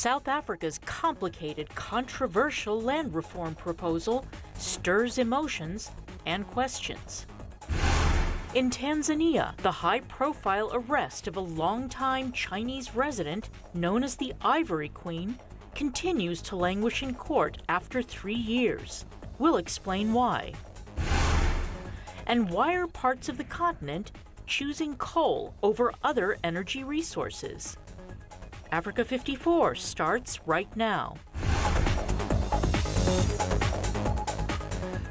South Africa's complicated, controversial land reform proposal stirs emotions and questions. In Tanzania, the high-profile arrest of a longtime Chinese resident known as the Ivory Queen continues to languish in court after 3 years. We'll explain why. And why are parts of the continent choosing coal over other energy resources? Africa 54 starts right now.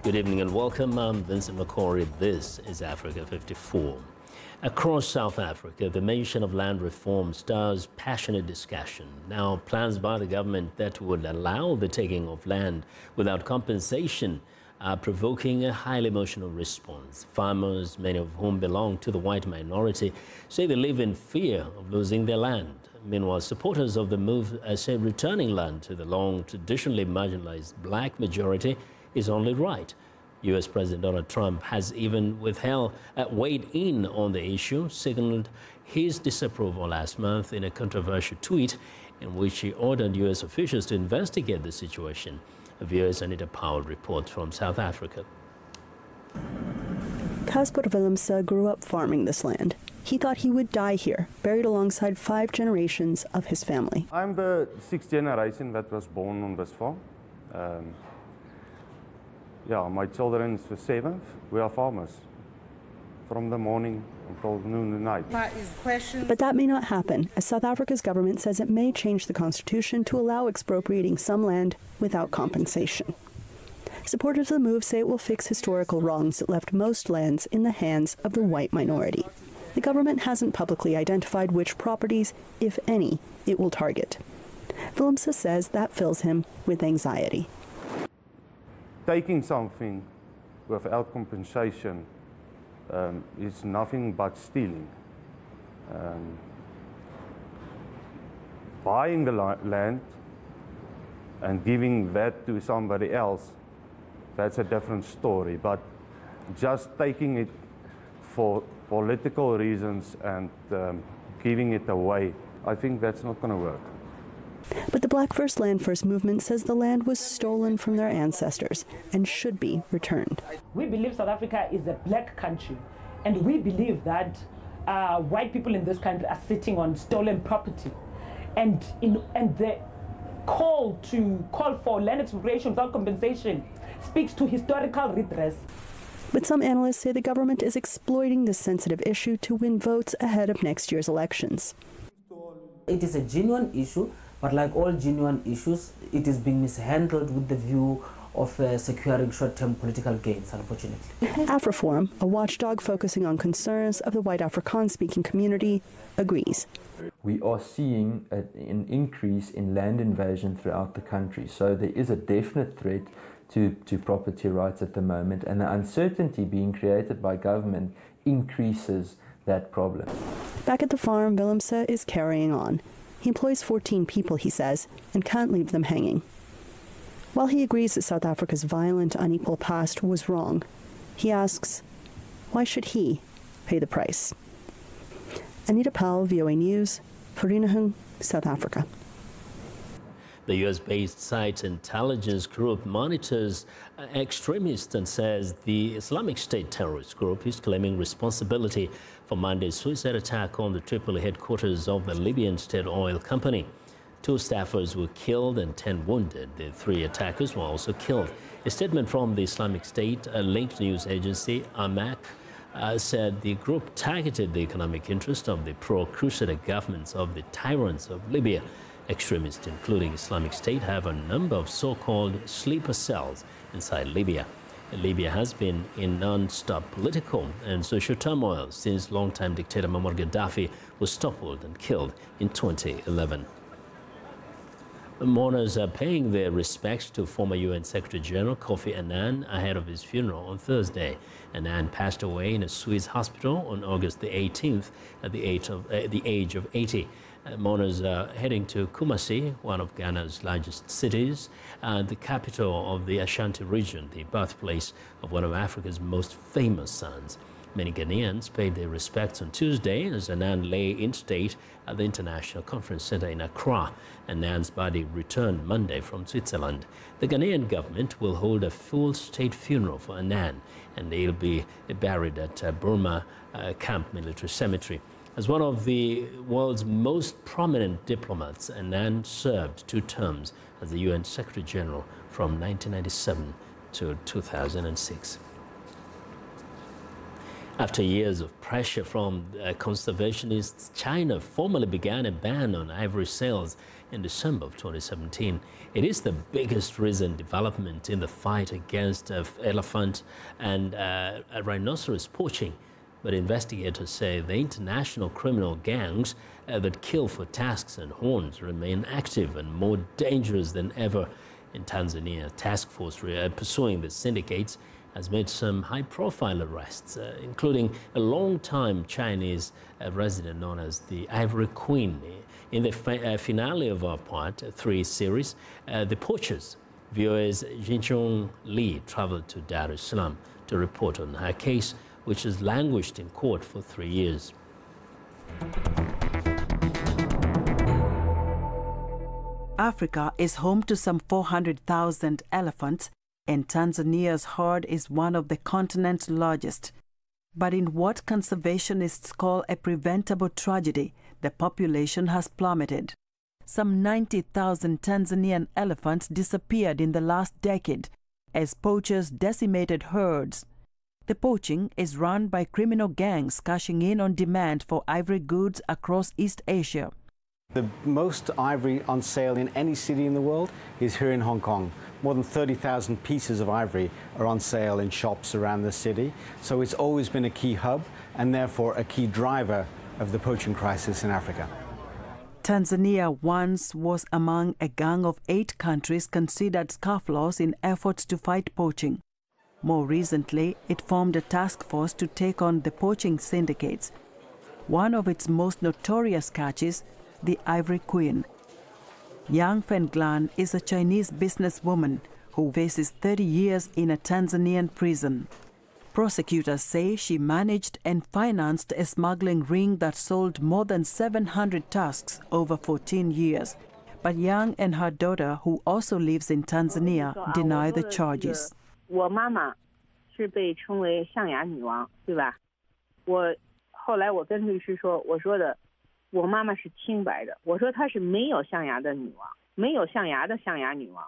Good evening and welcome. I'm Vincent McCory. This is Africa 54. Across South Africa, the mention of land reform stirs passionate discussion. Now, plans by the government that would allow the taking of land without compensation are provoking a highly emotional response. Farmers, many of whom belong to the white minority, say they live in fear of losing their land. Meanwhile, supporters of the move say returning land to the long, traditionally marginalized black majority is only right. U.S. President Donald Trump has even weighed in on the issue, signaled his disapproval last month in a controversial tweet in which he ordered U.S. officials to investigate the situation. Viewers Anita Powell reports from South Africa. Casper Willemse grew up farming this land. He thought he would die here, buried alongside 5 generations of his family. I'm the 6th generation that was born on this farm. My children is the 7th. We are farmers from the morning until noon at night. But that may not happen, as South Africa's government says it may change the constitution to allow expropriating some land without compensation. Supporters of the move say it will fix historical wrongs that left most lands in the hands of the white minority. The government hasn't publicly identified which properties, if any, it will target. Willemse says that fills him with anxiety. Taking something without compensation is nothing but stealing. Buying the land and giving that to somebody else, that's a different story. But just taking it for political reasons and giving it away, I think that's not going to work. But the Black First Land First movement says the land was stolen from their ancestors and should be returned. We believe South Africa is a black country, and we believe that white people in this country are sitting on stolen property. And the call for land expropriation without compensation speaks to historical redress. But some analysts say the government is exploiting this sensitive issue to win votes ahead of next year's elections. It is a genuine issue, but like all genuine issues, it is being mishandled with the view of securing short-term political gains, unfortunately. AfriForum, a watchdog focusing on concerns of the white Afrikaans-speaking community, agrees. We are seeing an increase in land invasion throughout the country, so there is a definite threat to property rights at the moment, and the uncertainty being created by government increases that problem. Back at the farm, Willemse is carrying on. He employs 14 people, he says, and can't leave them hanging. While he agrees that South Africa's violent, unequal past was wrong, he asks, why should he pay the price? Anita Powell, VOA News, Vereeniging, South Africa. The U.S.-based site intelligence group monitors extremists and says the Islamic State terrorist group is claiming responsibility for Monday's suicide attack on the Tripoli headquarters of the Libyan State Oil Company. 2 staffers were killed and 10 wounded. The 3 attackers were also killed. A statement from the Islamic State-linked news agency, Amaq, said the group targeted the economic interest of the pro-Crusader governments of the tyrants of Libya. Extremists, including Islamic State, have a number of so-called sleeper cells inside Libya. Libya has been in non-stop political and social turmoil since longtime dictator Muammar Gaddafi was toppled and killed in 2011. Mourners are paying their respects to former UN Secretary General Kofi Annan ahead of his funeral on Thursday. Annan passed away in a Swiss hospital on August the 18th at the age of 80. Mourners are heading to Kumasi, one of Ghana's largest cities, and the capital of the Ashanti region, the birthplace of one of Africa's most famous sons. Many Ghanaians paid their respects on Tuesday as Annan lay in state at the International Conference Center in Accra. Annan's body returned Monday from Switzerland. The Ghanaian government will hold a full state funeral for Annan, and he'll be buried at Burma Camp Military Cemetery. As one of the world's most prominent diplomats, Annan served 2 terms as the UN Secretary General from 1997 to 2006. After years of pressure from conservationists, China formally began a ban on ivory sales in December of 2017. It is the biggest recent development in the fight against elephant and rhinoceros poaching. But investigators say the international criminal gangs that kill for tusks and horns remain active and more dangerous than ever. In Tanzania, a task force pursuing the syndicates has made some high-profile arrests, including a long-time Chinese resident known as the Ivory Queen. In the finale of our Part 3 series, The Poachers, VOA's Jinchong Li traveled to Dar es Salaam to report on her case, which has languished in court for 3 years. Africa is home to some 400,000 elephants, and Tanzania's herd is one of the continent's largest. But in what conservationists call a preventable tragedy, the population has plummeted. Some 90,000 Tanzanian elephants disappeared in the last decade as poachers decimated herds. The poaching is run by criminal gangs cashing in on demand for ivory goods across East Asia. The most ivory on sale in any city in the world is here in Hong Kong. More than 30,000 pieces of ivory are on sale in shops around the city. So it's always been a key hub and therefore a key driver of the poaching crisis in Africa. Tanzania once was among a gang of 8 countries considered scofflaws in efforts to fight poaching. More recently, it formed a task force to take on the poaching syndicates. One of its most notorious catches, the Ivory Queen. Yang Fenglan is a Chinese businesswoman who faces 30 years in a Tanzanian prison. Prosecutors say she managed and financed a smuggling ring that sold more than 700 tusks over 14 years. But Yang and her daughter, who also lives in Tanzania, deny the charges. 我妈妈是被称为象牙女王，对吧？后来我跟律师说，我说的我妈妈是清白的，我说她是没有象牙的女王，没有象牙的象牙女王。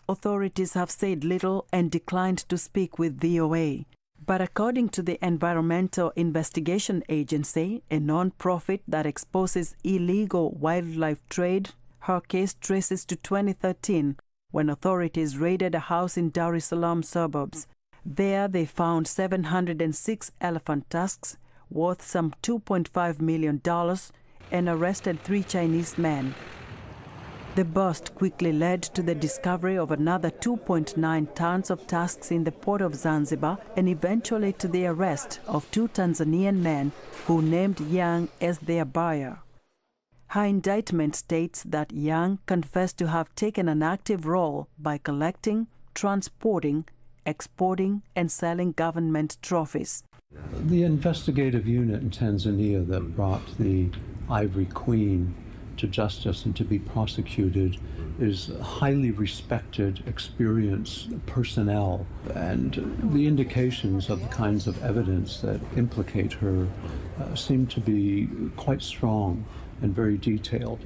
Authorities have said little and declined to speak with VOA. But according to the Environmental Investigation Agency, a non-profit that exposes illegal wildlife trade, her case traces to 2013, when authorities raided a house in Dar es Salaam suburbs. There they found 706 elephant tusks worth some $2.5 million and arrested 3 Chinese men. The bust quickly led to the discovery of another 2.9 tons of tusks in the port of Zanzibar and eventually to the arrest of 2 Tanzanian men who named Yang as their buyer. Her indictment states that Yang confessed to have taken an active role by collecting, transporting, exporting, and selling government trophies. The investigative unit in Tanzania that brought the Ivory Queen to justice and to be prosecuted is highly respected, experienced personnel, and the indications of the kinds of evidence that implicate her seem to be quite strong and very detailed.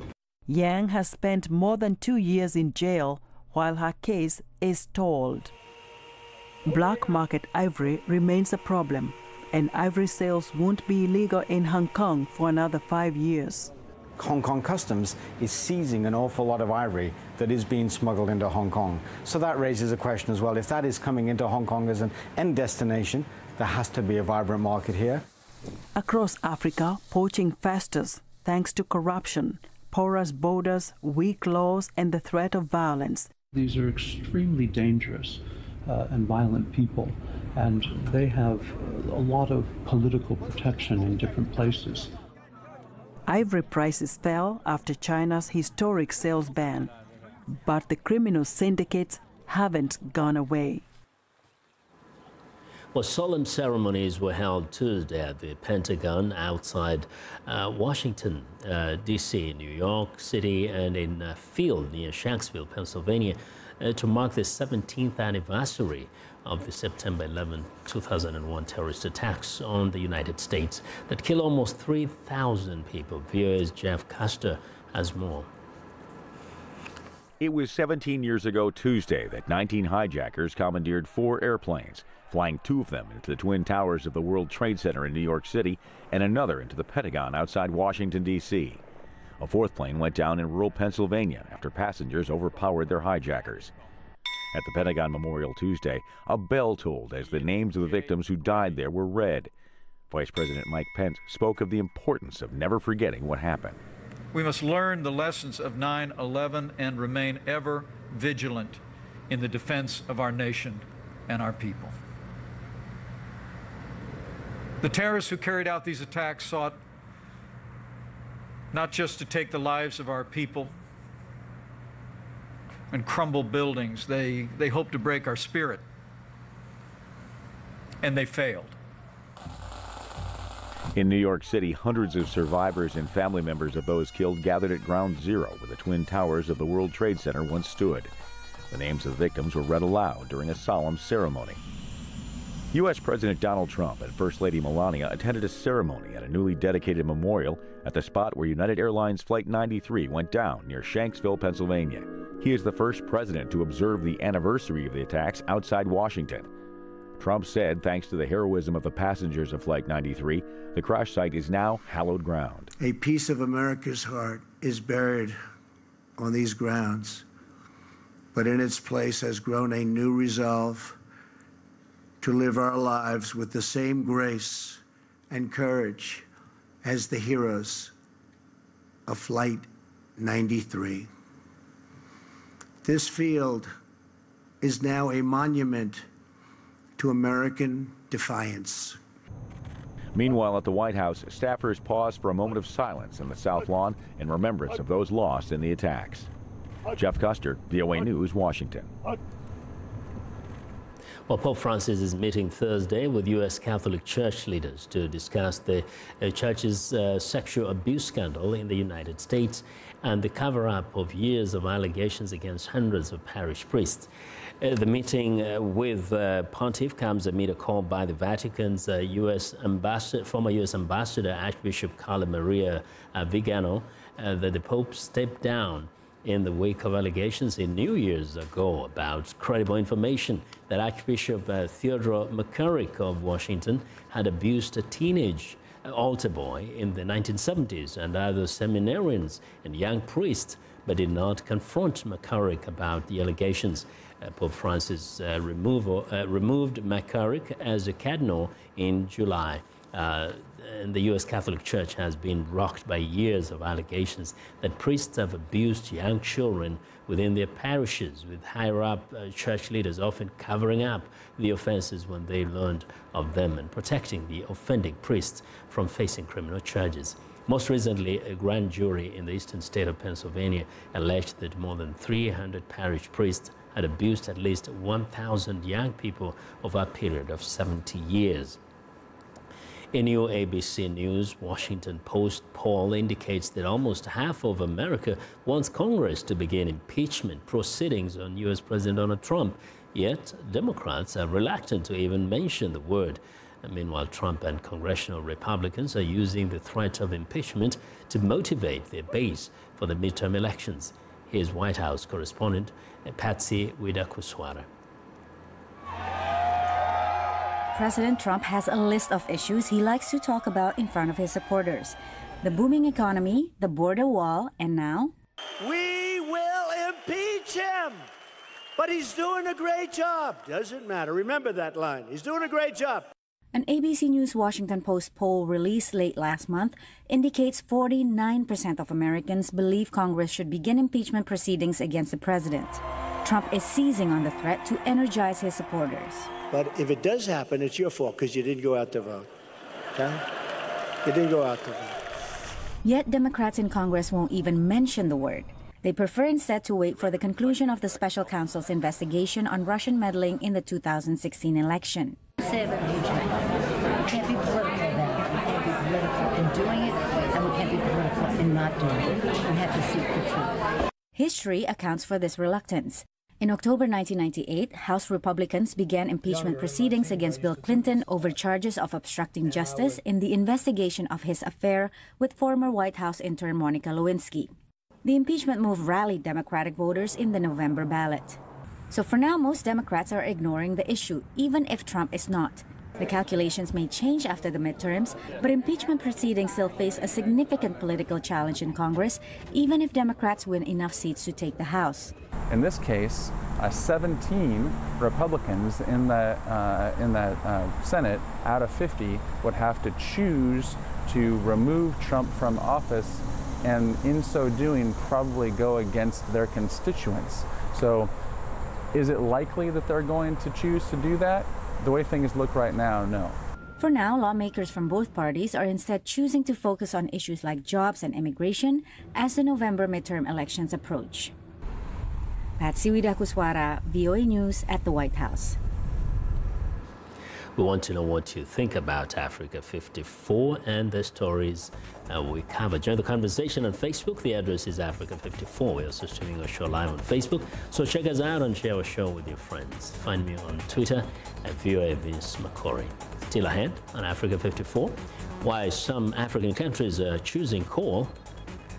Yang has spent more than 2 years in jail while her case is stalled. Black market ivory remains a problem, and ivory sales won't be illegal in Hong Kong for another 5 years. Hong Kong Customs is seizing an awful lot of ivory that is being smuggled into Hong Kong. So that raises a question as well. If that is coming into Hong Kong as an end destination, there has to be a vibrant market here. Across Africa, poaching festers thanks to corruption, porous borders, weak laws, and the threat of violence. These are extremely dangerous and violent people, and they have a lot of political protection in different places. Ivory prices fell after China's historic sales ban, but the criminal syndicates haven't gone away. Well, solemn ceremonies were held Tuesday at the Pentagon outside Washington, D.C., New York City, and in a field near Shanksville, Pennsylvania, to mark the 17th anniversary of the September 11, 2001 terrorist attacks on the United States that killed almost 3,000 people. VOA's Jeff Custer has more. It was 17 years ago Tuesday that 19 hijackers commandeered 4 airplanes, flying 2 of them into the Twin Towers of the World Trade Center in New York City and another into the Pentagon outside Washington, D.C. A 4th plane went down in rural Pennsylvania after passengers overpowered their hijackers. At the Pentagon Memorial Tuesday, a bell tolled as the names of the victims who died there were read. Vice President Mike Pence spoke of the importance of never forgetting what happened. We must learn the lessons of 9/11 and remain ever vigilant in the defense of our nation and our people. The terrorists who carried out these attacks sought not just to take the lives of our people and crumble buildings, they hoped to break our spirit, and they failed. In New York City, hundreds of survivors and family members of those killed gathered at Ground Zero, where the Twin Towers of the World Trade Center once stood. The names of the victims were read aloud during a solemn ceremony. U.S. President Donald Trump and First Lady Melania attended a ceremony at a newly dedicated memorial at the spot where United Airlines Flight 93 went down near Shanksville, Pennsylvania. He is the first president to observe the anniversary of the attacks outside Washington. Trump said, thanks to the heroism of the passengers of Flight 93, the crash site is now hallowed ground. A piece of America's heart is buried on these grounds, but in its place has grown a new resolve to live our lives with the same grace and courage as the heroes of Flight 93. This field is now a monument to American defiance. Meanwhile, at the White House, staffers paused for a moment of silence in the South Lawn in remembrance of those lost in the attacks. Jeff Custer, VOA News, Washington. Well, Pope Francis is meeting Thursday with U.S. Catholic Church leaders to discuss the Church's sexual abuse scandal in the United States and the cover-up of years of allegations against hundreds of parish priests. The meeting with Pontiff comes amid a call by the Vatican's former U.S. Ambassador, Archbishop Carlo Maria Vigano, that the Pope stepped down in the wake of allegations in New Year's ago about credible information that Archbishop Theodore McCarrick of Washington had abused a teenage altar boy in the 1970s and other seminarians and young priests, but did not confront McCarrick about the allegations. Pope Francis removed McCarrick as a cardinal in July. And the U.S. Catholic Church has been rocked by years of allegations that priests have abused young children within their parishes, with higher-up church leaders often covering up the offenses when they learned of them and protecting the offending priests from facing criminal charges. Most recently, a grand jury in the eastern state of Pennsylvania alleged that more than 300 parish priests had abused at least 1,000 young people over a period of 70 years. A new ABC News Washington Post poll indicates that almost half of America wants Congress to begin impeachment proceedings on U.S. President Donald Trump, yet Democrats are reluctant to even mention the word. Meanwhile, Trump and congressional Republicans are using the threat of impeachment to motivate their base for the midterm elections. Here's White House correspondent Patsy Widakuswara. President Trump has a list of issues he likes to talk about in front of his supporters. The booming economy, the border wall, and now... We will impeach him! But he's doing a great job. Doesn't matter. Remember that line. He's doing a great job. An ABC News Washington Post poll released late last month indicates 49% of Americans believe Congress should begin impeachment proceedings against the president. Trump is seizing on the threat to energize his supporters. But if it does happen, it's your fault because you didn't go out to vote. Okay? You didn't go out to vote. Yet Democrats in Congress won't even mention the word. They prefer instead to wait for the conclusion of the special counsel's investigation on Russian meddling in the 2016 election. Say about impeachment. We can't be political about it. We can't be political in doing it, and we can't be political in not doing it. We have to seek the truth. History accounts for this reluctance. In October 1998, House Republicans began impeachment proceedings against Bill Clinton over charges of obstructing justice in the investigation of his affair with former White House intern Monica Lewinsky. The impeachment move rallied Democratic voters in the November ballot. So for now, most Democrats are ignoring the issue, even if Trump is not. The calculations may change after the midterms, but impeachment proceedings still face a significant political challenge in Congress, even if Democrats win enough seats to take the House. In this case, 17 Republicans in the Senate out of 50 would have to choose to remove Trump from office, and in so doing probably go against their constituents. So is it likely that they're going to choose to do that? The way things look right now, no. For now, lawmakers from both parties are instead choosing to focus on issues like jobs and immigration as the November midterm elections approach. Patsy Widakuswara, VOA News at the White House. We want to know what you think about Africa 54 and the stories we cover. Join the conversation on Facebook. The address is Africa 54. We're also streaming our show live on Facebook. So check us out and share our show with your friends. Find me on Twitter at VOA Vince McCory. Still ahead on Africa 54, why some African countries are choosing coal.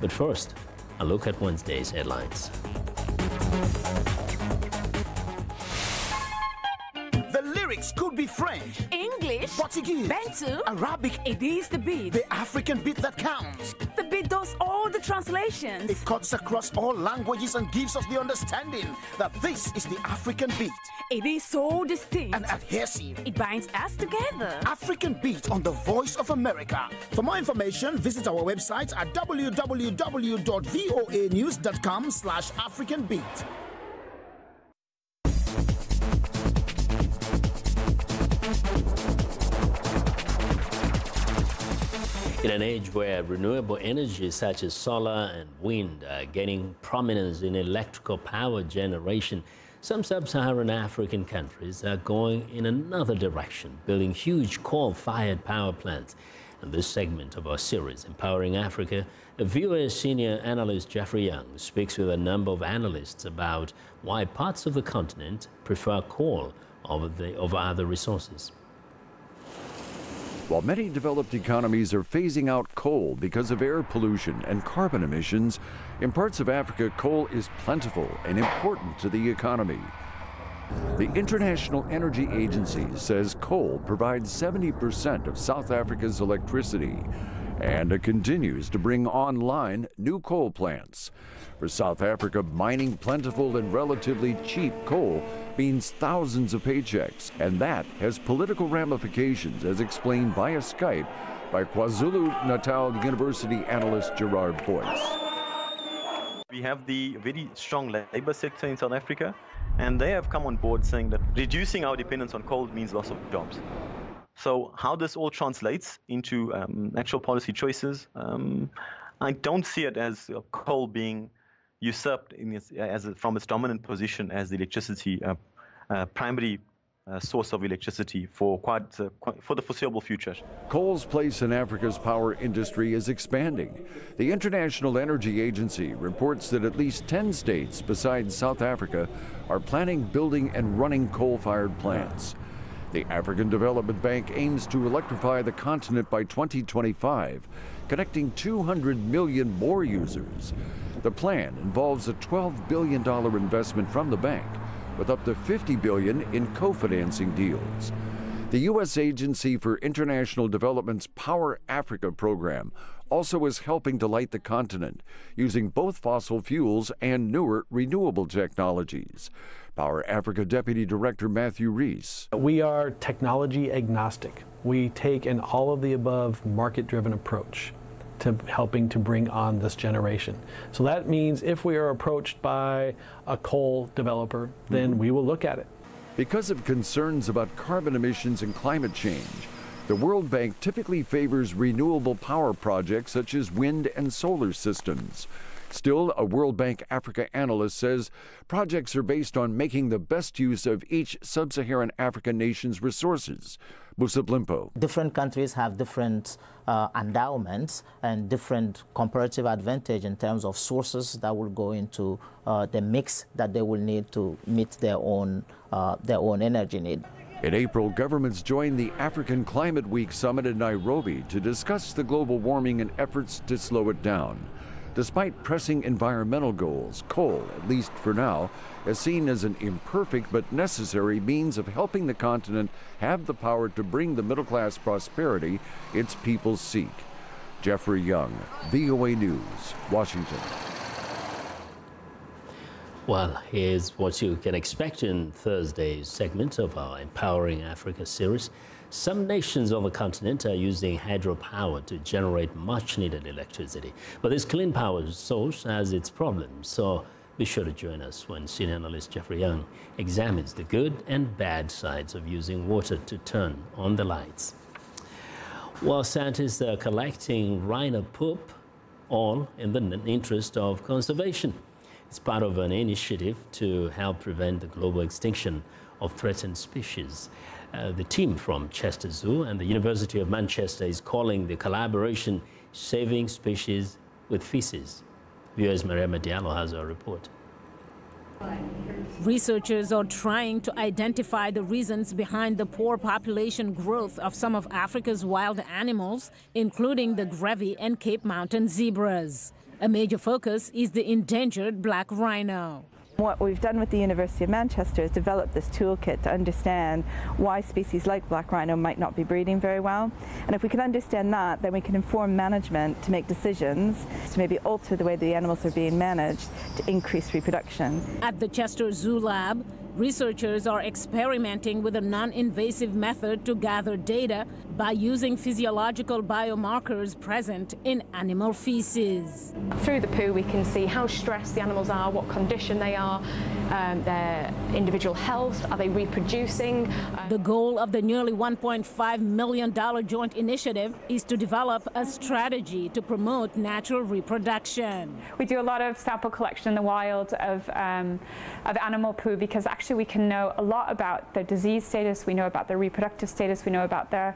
But first, a look at Wednesday's headlines. Could be French, English, Portuguese, Bantu, Arabic. It is the beat. The African beat that counts. The beat does all the translations. It cuts across all languages and gives us the understanding that this is the African beat. It is so distinct and adhesive. It binds us together. African Beat on the Voice of America. For more information, visit our website at www.voanews.com/AfricanBeat. In an age where renewable energy such as solar and wind are gaining prominence in electrical power generation, some sub-Saharan African countries are going in another direction, building huge coal-fired power plants. In this segment of our series, Empowering Africa, VOA senior analyst Jeffrey Young speaks with a number of analysts about why parts of the continent prefer coal over other resources. While many developed economies are phasing out coal because of air pollution and carbon emissions, in parts of Africa, coal is plentiful and important to the economy. The International Energy Agency says coal provides 70% of South Africa's electricity, and it continues to bring online new coal plants. For South Africa, mining plentiful and relatively cheap coal means thousands of paychecks, and that has political ramifications, as explained via Skype by KwaZulu-Natal University analyst Gerard Boyce. We have the very strong labor sector in South Africa, and they have come on board saying that reducing our dependence on coal means loss of jobs. So how this all translates into actual policy choices, I don't see it as coal being usurped from its dominant position as the electricity primary source of electricity for the foreseeable future. Coal's place in Africa's power industry is expanding. The International Energy Agency reports that at least 10 states besides South Africa are planning, building, and running coal-fired plants. The African Development Bank aims to electrify the continent by 2025, connecting 200 million more users. The plan involves a $12 billion investment from the bank, with up to $50 billion in co-financing deals. The U.S. Agency for International Development's Power Africa program also is helping to light the continent, using both fossil fuels and newer renewable technologies. Power Africa Deputy Director Matthew Reese. We are technology agnostic. We take an all-of-the-above market-driven approach to helping to bring on this generation. So that means if we are approached by a coal developer, then we will look at it. Because of concerns about carbon emissions and climate change, the World Bank typically favors renewable power projects such as wind and solar systems. Still, a World Bank Africa analyst says projects are based on making the best use of each sub-Saharan African nation's resources. Musa Blimpo. Different countries have different endowments and different comparative advantage in terms of sources that will go into the mix that they will need to meet their own energy need. In April, governments joined the African Climate Week summit in Nairobi to discuss the global warming and efforts to slow it down. Despite pressing environmental goals, coal, at least for now, is seen as an imperfect but necessary means of helping the continent have the power to bring the middle-class prosperity its people seek. Jeffrey Young, VOA News, Washington. Well, here's what you can expect in Thursday's segment of our Empowering Africa series. Some nations on the continent are using hydropower to generate much-needed electricity. But this clean power source has its problems, so be sure to join us when senior analyst Jeffrey Young examines the good and bad sides of using water to turn on the lights. While scientists are collecting rhino poop, all in the interest of conservation. It's part of an initiative to help prevent the global extinction of threatened species. The team from Chester Zoo and the University of Manchester is calling the collaboration Saving Species with Feces. VOA's Maria Diallo has a report. Researchers are trying to identify the reasons behind the poor population growth of some of Africa's wild animals, including the Grevy and Cape Mountain zebras. A major focus is the endangered black rhino. What we've done with the University of Manchester is develop this toolkit to understand why species like black rhino might not be breeding very well. And if we can understand that, then we can inform management to make decisions to maybe alter the way the animals are being managed to increase reproduction. At the Chester Zoo Lab, researchers are experimenting with a non-invasive method to gather data by using physiological biomarkers present in animal feces. Through the poo, we can see how stressed the animals are, what condition they are, their individual health, are they reproducing. The goal of the nearly $1.5 million joint initiative is to develop a strategy to promote natural reproduction. We do a lot of sample collection in the wild of animal poo because actually we can know a lot about their disease status, we know about their reproductive status, we know about their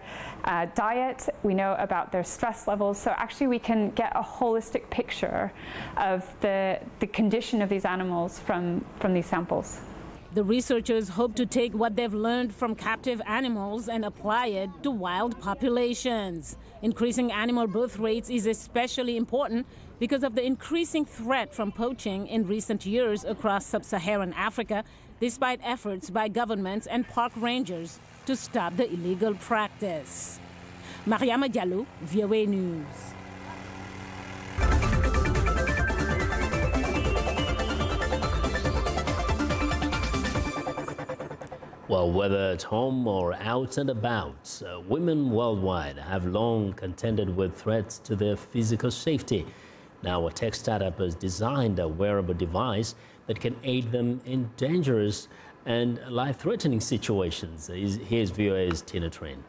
diet, we know about their stress levels. So actually we can get a holistic picture of the condition of these animals from these samples. The researchers hope to take what they've learned from captive animals and apply it to wild populations. Increasing animal birth rates is especially important because of the increasing threat from poaching in recent years across sub-Saharan Africa, despite efforts by governments and park rangers to stop the illegal practice. Mariama Diallo, VOA News. Well, whether at home or out and about, women worldwide have long contended with threats to their physical safety. Now, a tech startup has designed a wearable device that can aid them in dangerous and life-threatening situations. Here's VOA's Tina Train.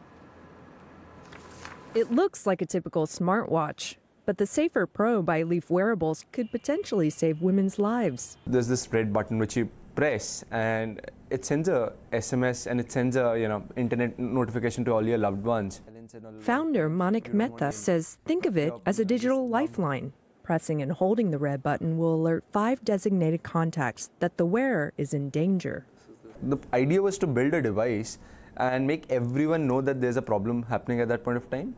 It looks like a typical smartwatch, but the Safer Pro by Leaf Wearables could potentially save women's lives. There's this red button which you press and it sends a SMS and it sends a internet notification to all your loved ones. Founder Manik Mehta says think of it as a digital lifeline. Pressing and holding the red button will alert 5 designated contacts that the wearer is in danger. The idea was to build a device and make everyone know that there's a problem happening at that point of time.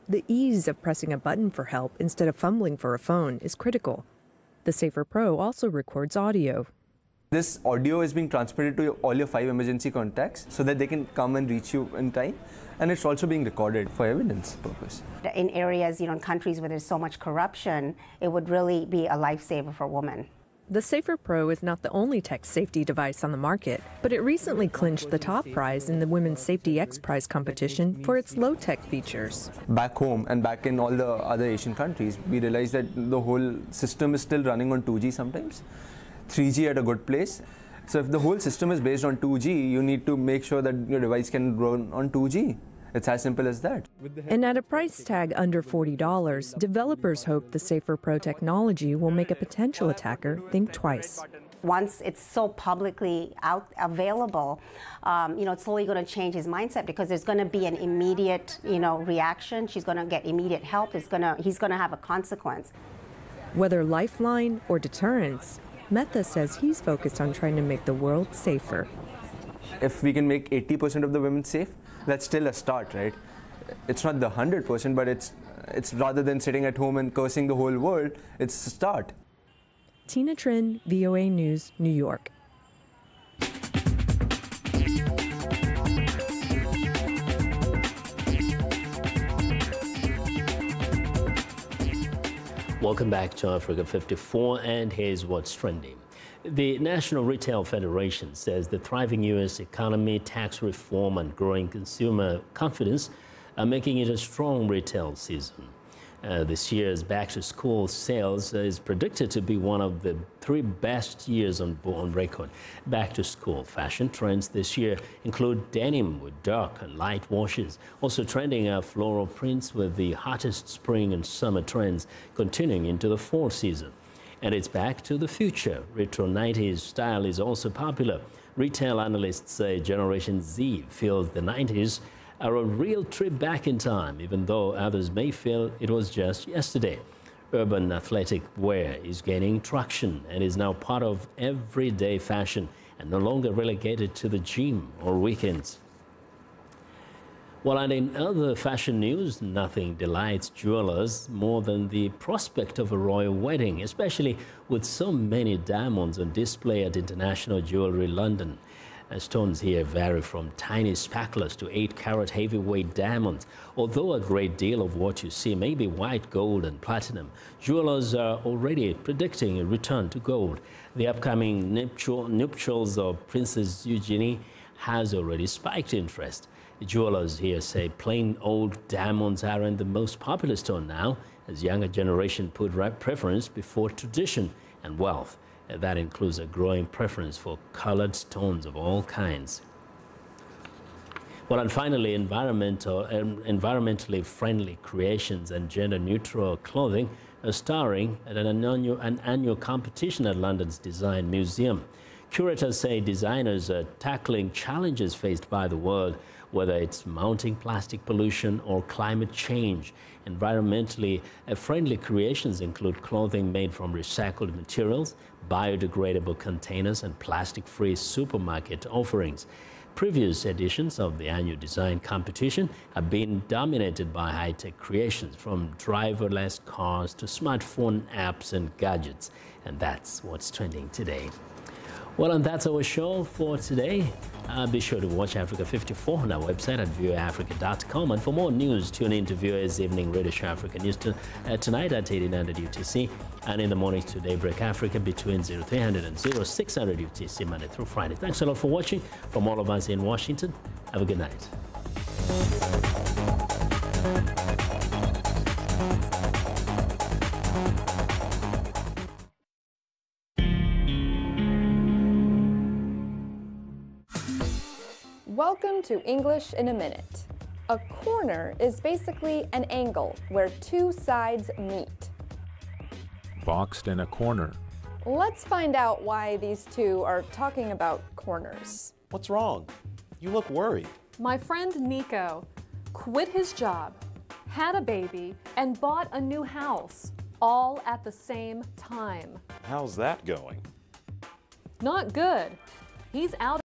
The ease of pressing a button for help instead of fumbling for a phone is critical. The Safer Pro also records audio. This audio is being transmitted to all your 5 emergency contacts so that they can come and reach you in time. And it's also being recorded for evidence purpose. In areas, in countries where there's so much corruption, it would really be a lifesaver for women. The Safer Pro is not the only tech safety device on the market, but it recently clinched the top prize in the Women's Safety X Prize competition for its low-tech features. Back home and back in all the other Asian countries, we realized that the whole system is still running on 2G sometimes, 3G at a good place. So if the whole system is based on 2G, you need to make sure that your device can run on 2G. It's as simple as that. And at a price tag under $40, developers hope the Safer Pro technology will make a potential attacker think twice. Once it's so publicly available, it's slowly going to change his mindset, because there's going to be an immediate, reaction. She's going to get immediate help. He's going to have a consequence. Whether lifeline or deterrence, Mehta says he's focused on trying to make the world safer. If we can make 80% of the women safe, that's still a start, right? It's not the 100%, but it's rather than sitting at home and cursing the whole world, it's a start. Tina Trin, VOA News, New York. Welcome back to Africa 54, and here's what's trending. The National Retail Federation says the thriving U.S. economy, tax reform, and growing consumer confidence are making it a strong retail season. This year's back-to-school sales is predicted to be one of the 3 best years on record. Back-to-school fashion trends this year include denim with dark and light washes. Also trending are floral prints, with the hottest spring and summer trends continuing into the fall season. And it's back to the future. Retro 90s style is also popular. Retail analysts say Generation Z feels the 90s are a real trip back in time, even though others may feel it was just yesterday. Urban athletic wear is gaining traction and is now part of everyday fashion and no longer relegated to the gym or weekends. Well, and in other fashion news, nothing delights jewelers more than the prospect of a royal wedding, especially with so many diamonds on display at International Jewelry London. Stones here vary from tiny sparklers to 8-carat heavyweight diamonds. Although a great deal of what you see may be white gold and platinum, jewelers are already predicting a return to gold. The upcoming nuptials of Princess Eugenie has already spiked interest. The jewelers here say plain old diamonds aren't the most popular stone now, as younger generation put preference before tradition and wealth. That includes a growing preference for colored stones of all kinds. Well, and finally, environmentally friendly creations and gender-neutral clothing are starring at an annual competition at London's Design Museum. Curators say designers are tackling challenges faced by the world, whether it's mounting plastic pollution or climate change. Environmentally friendly creations include clothing made from recycled materials, biodegradable containers, and plastic-free supermarket offerings. Previous editions of the annual design competition have been dominated by high-tech creations, from driverless cars to smartphone apps and gadgets. And that's what's trending today. Well, and that's our show for today. Be sure to watch Africa 54 on our website at voaafrica.com. And for more news, tune in to VOA's Evening Radio Show Africa News tonight at 1800 UTC, and in the mornings to Daybreak Africa between 0300 and 0600 UTC, Monday through Friday. Thanks a lot for watching. From all of us in Washington, have a good night. Welcome to English in a Minute. A corner is basically an angle where 2 sides meet. Boxed in a corner. Let's find out why these two are talking about corners. What's wrong? You look worried. My friend Nico quit his job, had a baby, and bought a new house, all at the same time. How's that going? Not good. He's out